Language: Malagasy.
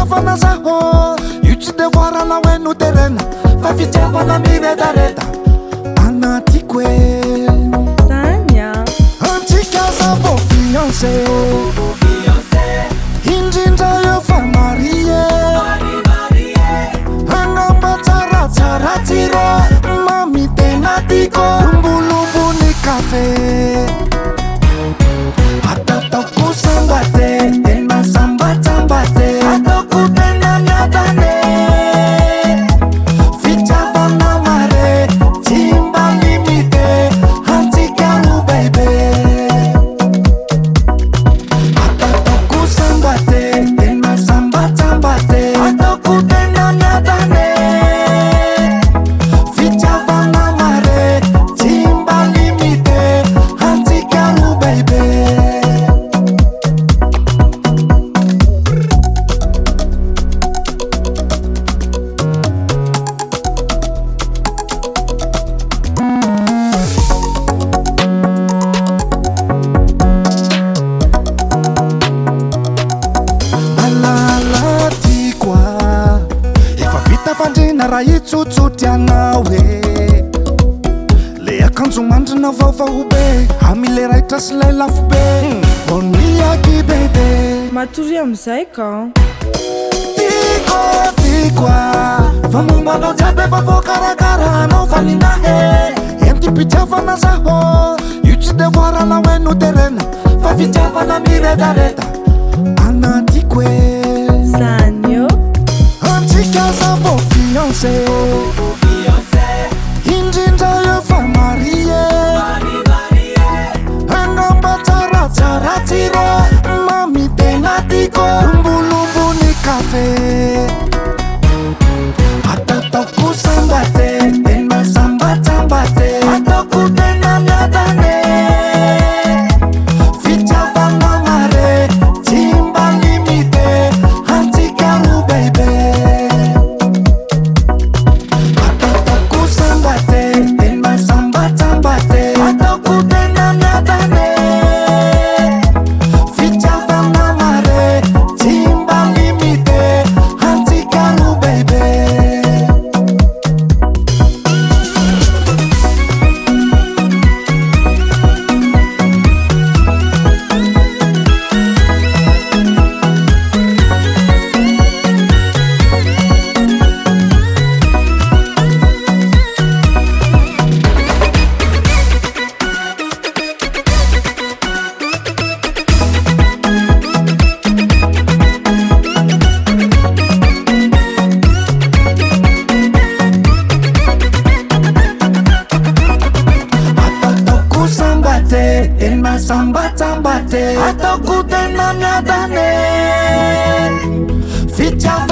fitiavana zaho io tsy de voarana hoe noterena fa fitiavana miredareda anatiko e Sanya antsika zavo fiancé indrindra eo fa marie angamba tsaratsara tsiro mamitena tiko mbolombony kafe ataotako sambate tena sambatsambate ataoko tena miadane fitiavana mare tsy mba limite antsika no baibe ataotako sambate tena sambatsambate ataoko tena miadane fitiavana mare tsy mba limite antsika no baibe fandrina raha itsotsotry anao e le akanjo mandrina vaovao be amile raitra sy lay lafo be voniaky bebe matory amizay ka tikoa fa mombanao jiaby efa voakarakarahanao faninahe entipitiavana zaho io tsy de voarana hoe noterena fa fitiavana miredareda anatiko e Sanyo antsika zavo fiancé indrindra eo fa marie angamba tsaratsara tsiro mamitena tiko mbolombony kafe ataotako sambate tena sambatsambate ataoko tena miadane fitiavana mare tsy mba limite antsika no baibe ataotako sambate tena sambatsambate ataoko tena miadane fitiavana mare tsy mba limite antsika no baibe ataotako sambate tena sambatsambate ataoko tena miadane fitiavana